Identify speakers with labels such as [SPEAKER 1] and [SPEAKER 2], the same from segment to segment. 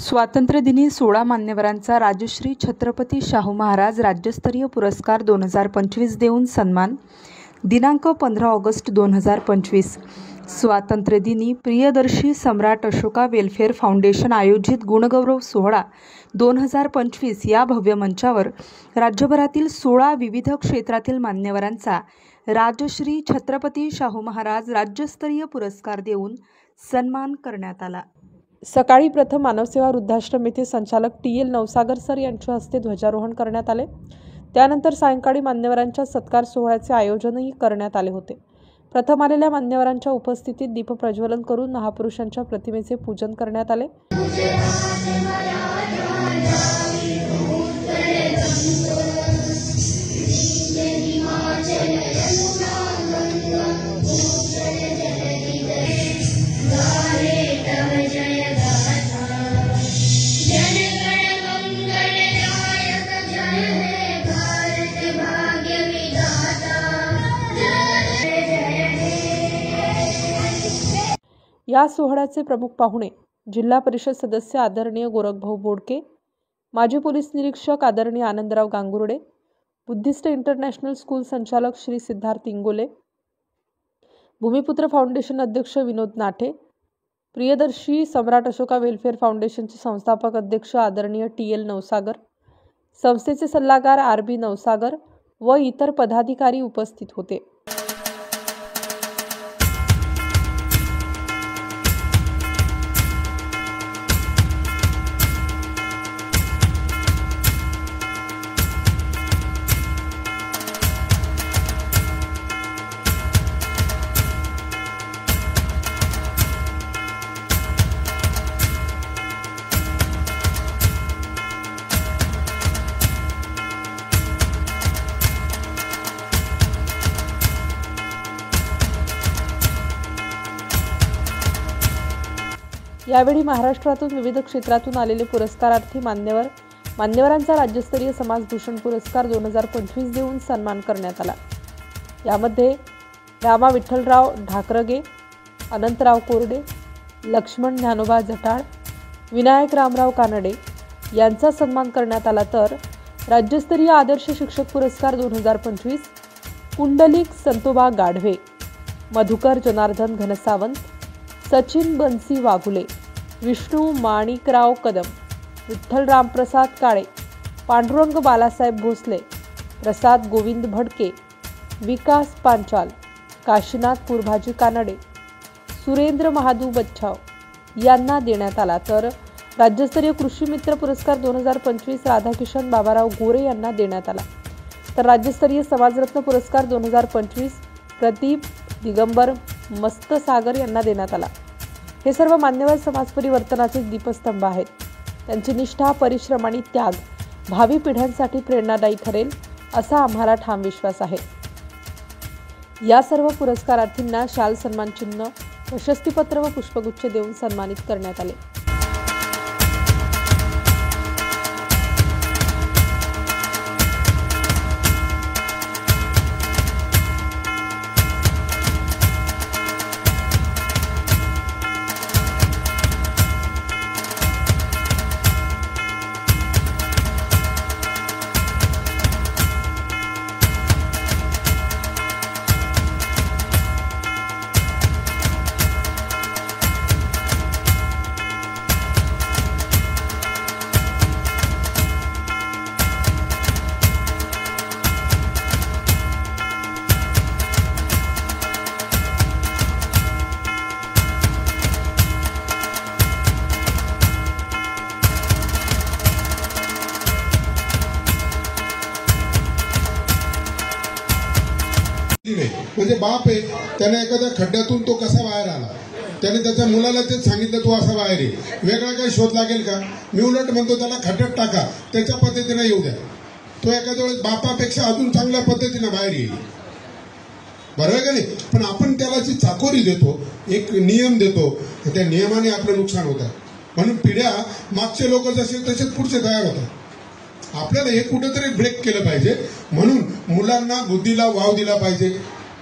[SPEAKER 1] स्वातंत्र्यदिनी 16 मान्यवरांचा राजश्री छत्रपती शाहू महाराज राज्यस्तरीय पुरस्कार 2025 देऊन सन्मान. दिनांक 15 ऑगस्ट 2025. स्वातंत्र्यदिनी प्रियदर्शी सम्राट अशोका वेलफेअर फाउंडेशन आयोजित गुणगौरव सोहळा 2025 या भव्य मंचावर राज्यभरातील 16 विविध क्षेत्रातील मान्यवरांचा राजश्री छत्रपती शाहू महाराज राज्यस्तरीय पुरस्कार देऊन सन्मान करण्यात आला. सकाळी प्रथम मानवसेवा वृद्धाश्रम येथे संचालक TL नवसागर सर यांच्या हस्ते ध्वजारोहण करण्यात आले. त्यानंतर सायंकाळी मान्यवरांच्या सत्कार सोहळ्याचे आयोजनही करण्यात आले होते. प्रथम आलेल्या मान्यवरांच्या उपस्थितीत दीपप्रज्वलन करून महापुरुषांच्या प्रतिमेचे पूजन करण्यात आले. या सोहळ्याचे प्रमुख पाहुणे जिल्हा परिषद सदस्य आदरणीय गोरखभाऊ बोडके, माजी पोलीस निरीक्षक आदरणीय Anandrao Gangurde, Buddhist international school संचालक श्री सिद्धार्थ इंगोले, भूमिपुत्र फाउंडेशन अध्यक्ष विनोद नाठे, प्रियदर्शी सम्राट अशोका वेलफेअर फाउंडेशनचे संस्थापक अध्यक्ष आदरणीय TL नवसागर, संस्थेचे सल्लागार RB नवसागर व इतर पदाधिकारी उपस्थित होते. यावेळी महाराष्ट्रातून विविध क्षेत्रातून आलेले पुरस्कारार्थी मान्यवरांचा राज्यस्तरीय समाजभूषण पुरस्कार 2025 देऊन सन्मान करण्यात आला. यामध्ये रामा विठ्ठलराव ढाकरगे, अनंतराव कोरडे, लक्ष्मण ज्ञानोबा जटाळ, विनायक रामराव कानडे यांचा सन्मान करण्यात आला. तर राज्यस्तरीय आदर्श शिक्षक पुरस्कार 2025 पुंडलिक संतोबा गाढवे, मधुकर जनार्दन घनसावंत, सचिन बनसी वाघुले, विष्णू माणिकराव कदम, विठ्ठल रामप्रसाद काळे, पांडुरंग बालासाहेब भोसले, प्रसाद गोविंद भडके, विकास पांचाल, काशीनाथ पुरभाजी कानडे, सुरेंद्र महादू बच्छाव यांना देण्यात आला. तर राज्यस्तरीय कृषी मित्र पुरस्कार 2025 राधाकिशन बाबाराव गोरे यांना देण्यात आला. तर राज्यस्तरीय समाजरत्न पुरस्कार 2025 प्रदीप दिगंबर मस्तसागर यांना देण्यात आला. हे सर्व मान्यवर समाज परिवर्तनाचे दीपस्तंभ आहेत. त्यांची निष्ठा, परिश्रम आणि त्याग भावी पिढ्यांसाठी प्रेरणादायी ठरेल असा आम्हाला ठाम विश्वास आहे. या सर्व पुरस्कारार्थींना शाल, सन्मान चिन्ह, प्रशस्तीपत्र व पुष्पगुच्छ देऊन सन्मानित करण्यात आले.
[SPEAKER 2] म्हणजे बाप आहे, त्याने एखाद्या खड्ड्यातून तो कसा बाहेर आला, त्याने त्याच्या मुलाला तेच सांगितलं तू असा बाहेर ये. वेगळा काही शोध लागेल का? मी उलट म्हणतो त्याला खड्ड्यात टाका, त्याच्या पद्धतीने येऊ द्या. तो एखाद्या वेळेस बापापेक्षा अजून चांगल्या पद्धतीने बाहेर येईल. बरोबर का नाही? पण आपण त्याला जी चाकोरी देतो, एक नियम देतो, त्या नियमाने आपलं नुकसान होतं. म्हणून पिढ्या मागचे लोक जसे तसेच पुढचे तयार होतात. आपल्याला हे कुठेतरी ब्रेक केलं पाहिजे. म्हणून मुलांना बुद्धीला वाव दिला पाहिजे,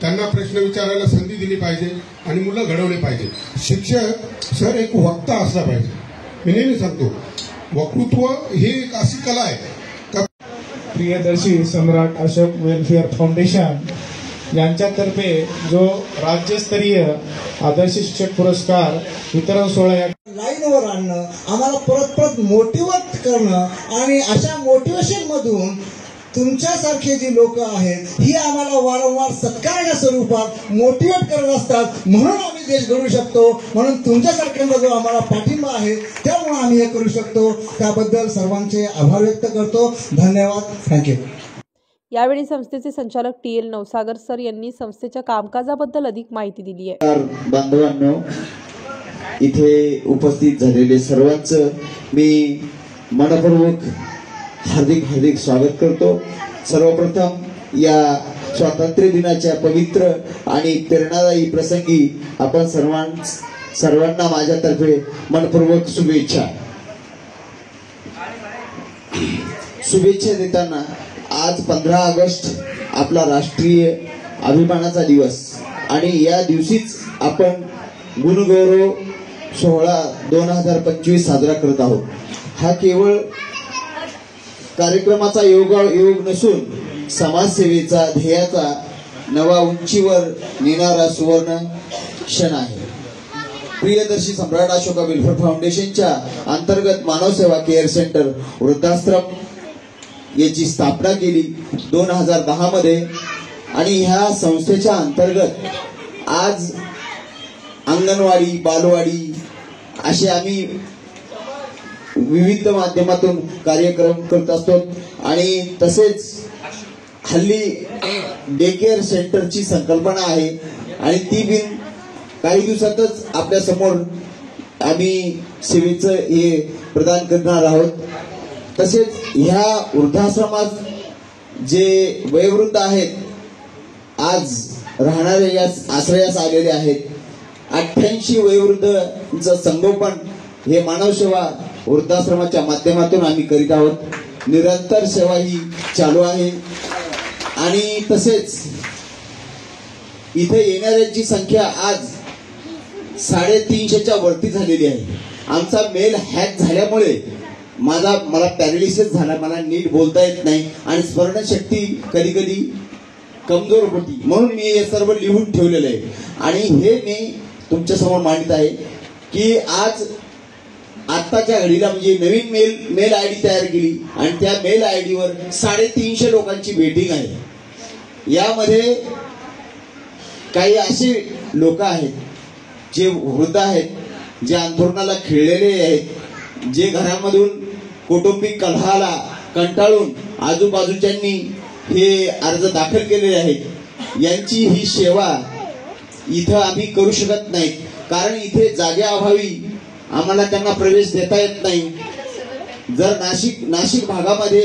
[SPEAKER 2] त्यांना प्रश्न विचारायला संधी दिली पाहिजे आणि मुलं घडवले पाहिजे. शिक्षक सर एक वक्ता असला पाहिजे. मी नेहमी सांगतो वक्तृत्व ही एक अशी कला आहे का
[SPEAKER 3] प्रियदर्शी सम्राट अशोक वेलफेअर फाउंडेशन यांच्यातर्फे जो राज्यस्तरीय आदर्श शिक्षक पुरस्कार वितरण सोहळा
[SPEAKER 4] लाईनवर आणणं, आम्हाला परत परत मोटिवेट करणं आणि अशा मोटिवेशन मधून तुमच्यासारखे जी लोक आहेत ही आम्हाला वारंवार सत्कारच्या स्वरूपात मोटिवेट करत असतात, म्हणून आम्ही देश घडवू शकतो, म्हणून तुमच्यासारख्यांचा जो आम्हाला पाठिंबा आहे त्यामुळे आम्ही हे करू शकतो. त्याबद्दल सर्वांचे आभार व्यक्त करतो. धन्यवाद. थँक्यू.
[SPEAKER 1] यावेळी संस्थेचे संचालक TL नवसागर सर यांनी संस्थेच्या कामकाजाबद्दल अधिक माहिती दिली आहे.
[SPEAKER 5] बांधवांनो, इथे उपस्थित झालेले सर्वांचं मी मनपूर्वक हार्दिक स्वागत करतो. सर्वप्रथम या स्वातंत्र्य दिनाच्या पवित्र आणि प्रेरणादायी प्रसंगी आपण सर्वांना माझ्यातर्फे मनपूर्वक शुभेच्छा देताना आज 15 ऑगस्ट आपला राष्ट्रीय अभिमानाचा दिवस आणि या दिवशीच आपण गुणगौरव सोहळा 2025 साजरा करत आहोत. हा केवळ कार्यक्रमाचा योग नसून समाजसेवेचा ध्येयाचा नवा उंचीवर नेणारा सुवर्ण क्षण आहे. प्रियदर्शी सम्राट अशोक वेलफेअर फाउंडेशनच्या अंतर्गत मानव सेवा केअर सेंटर वृद्धाश्रम याची स्थापना केली 2010 मध्ये आणि ह्या संस्थेच्या अंतर्गत आज अंगणवाडी, बालवाडी असे आम्ही विविध माध्यमातून कार्यक्रम करत असतो आणि तसेच हल्ली डे केअर सेंटरची संकल्पना आहे आणि ती बिन काही दिवसातच आपल्या समोर आम्ही सेवेचं हे प्रदान करणार आहोत. तसेच ह्या वृद्धाश्रमात जे वयोवृद्ध आहेत आज राहणारे या आश्रयास आलेले आहेत. 88 वयोवृद्धचं संगोपन हे मानव सेवा वृद्धाश्रमाच्या माध्यमातून आम्ही करीत आहोत. निरंतर सेवा ही चालू आहे आणि तसेच इथे येणाऱ्यांची संख्या आज 350च्या वरती झालेली आहे. आमचा मेल हॅक झाल्यामुळे मला पॅरालिसिस झाला, मला नीट बोलता येत नाही आणि स्मरणशक्ती कधी कधी कमजोर होती, म्हणून मी हे सर्व लिहून ठेवलेलं आहे आणि हे मी तुमच्या समोर मांडत आहे की आज आत्ताच्या घडीला म्हणजे नवीन मेल आयडी तयार केली आणि त्या मेल आयडीवर 350 लोकांची वेटिंग आहे. यामध्ये काही असे लोक आहेत जे वृद्ध आहेत, जे अंथरुणाला खिळलेले आहेत, जे घरामधून कौटुंबिक कलहाला कंटाळून आजूबाजूच्यांनी हे अर्ज दाखल केलेले आहेत. यांची ही सेवा इथं आम्ही करू शकत नाही कारण इथे जागेअभावी आम्हाला त्यांना प्रवेश देता येत नाही. जर नाशिक भागामध्ये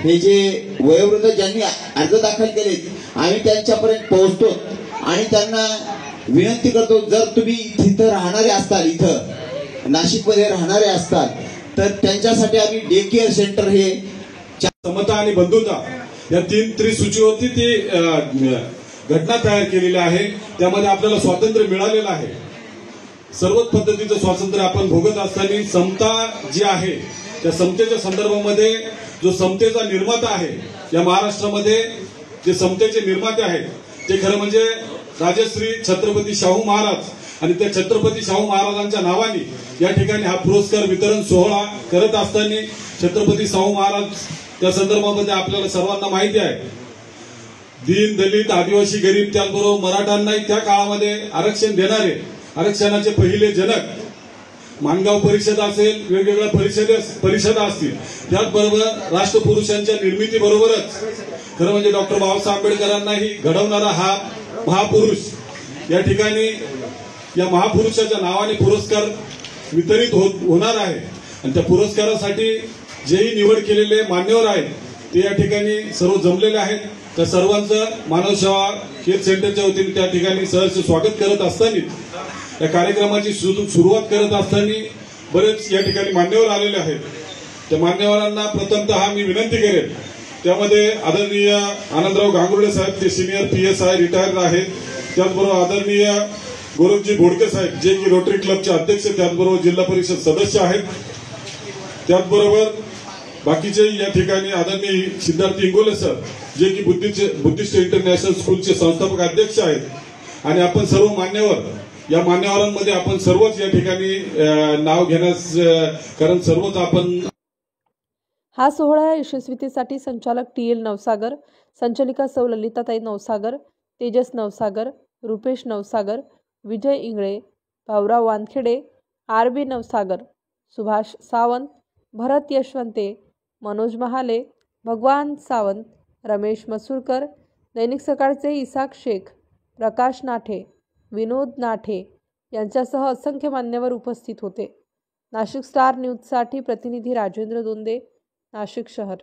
[SPEAKER 5] हे जे वयोवृद्ध ज्यांनी अर्ज दाखल केलेत आम्ही त्यांच्यापर्यंत पोहोचतो आणि त्यांना विनंती करतो, जर तुम्ही तिथं राहणारे असताल, इथं नाशिकमध्ये राहणारे असताल तर त्यांच्यासाठी आम्ही डे केअर सेंटर हे
[SPEAKER 6] समता आणि बंधुता या 3 त्रिसूचीवरती ती घटना तयार केलेली आहे. त्यामध्ये आपल्याला स्वातंत्र्य मिळालेलं आहे. सर्वच पद्धतीचं स्वातंत्र्य आपण भोगत असताना समता जी आहे त्या समतेच्या संदर्भामध्ये जो समतेचा निर्माता आहे या महाराष्ट्रामध्ये, जे समतेचे निर्माते आहेत ते खरं म्हणजे राजश्री छत्रपती शाहू महाराज आणि त्या छत्रपती शाहू महाराजांच्या नावाने या ठिकाणी हा पुरस्कार वितरण सोहळा करत असताना छत्रपती शाहू महाराज त्या संदर्भामध्ये आपल्याला सर्वांना माहिती आहे. दीन दलित आदिवासी गरीब त्याचबरोबर मराठ्यांनाही त्या काळामध्ये आरक्षण देणारे, आरक्षणाचे पहिले जनक माणगाव परिषद असेल, वेगवेगळ्या परिषदा असतील, त्याचबरोबर राष्ट्रपुरुषांच्या निर्मितीबरोबरच खरं म्हणजे डॉक्टर बाबासाहेब आंबेडकरांनाही घडवणारा हा महापुरुष या ठिकाणी या महापुरुषाच्या नावाने पुरस्कार वितरित होणार आहे आणि त्या पुरस्कारासाठी जेही निवड केलेले मान्यवर आहेत ते या ठिकाणी सर्व जमलेले आहेत. त्या सर्वांचं मानव सेवा केअर सेंटरच्या वतीने त्या ठिकाणी सहर्ष स्वागत करत असताना या कार्यक्रमाची सुरुवात करत असताना बरेच या ठिकाणी मान्यवर आलेले आहेत. त्या मान्यवरांना प्रथमतः मी विनंती करेन, त्यामध्ये आदरणीय आनंदराव गांगुर्डे साहेब, ते सिनियर PSI रिटायर्ड आहेत. त्याचबरोबर आदरणीय गोरखजी बोडके साहेब, जे की रोटरी क्लबचे अध्यक्ष, त्याचबरोबर जिल्हा परिषद सदस्य आहेत. त्याचबरोबर बाकीचे या ठिकाणी आदरणीय सिद्धार्थ इंगोले सर, जे की बुद्धिस्ट इंटरनॅशनल स्कूलचे संस्थापक अध्यक्ष आहेत, आणि आपण सर्व मान्यवर, या मान्यवरांमध्ये आपण सर्वच या ठिकाणी नाव घेण्यास, कारण सर्वच आपण
[SPEAKER 1] हा सोहळा यशस्वीतेसाठी संचालक TL नवसागर, संचालिका सौ ललिताताई नवसागर, तेजस नवसागर, रुपेश नवसागर, विजय इंगळे, भाऊराव वानखेडे, RB नवसागर, सुभाष सावंत, भरत यशवंते, मनोज महाले, भगवान सावंत, रमेश मसूरकर, दैनिक सकाळचे इसाक शेख, प्रकाश नाठे, विनोद नाठे यांच्यासह असंख्य मान्यवर उपस्थित होते. नाशिक स्टार न्यूजसाठी प्रतिनिधी राजेंद्र दोंदे, नाशिक शहर.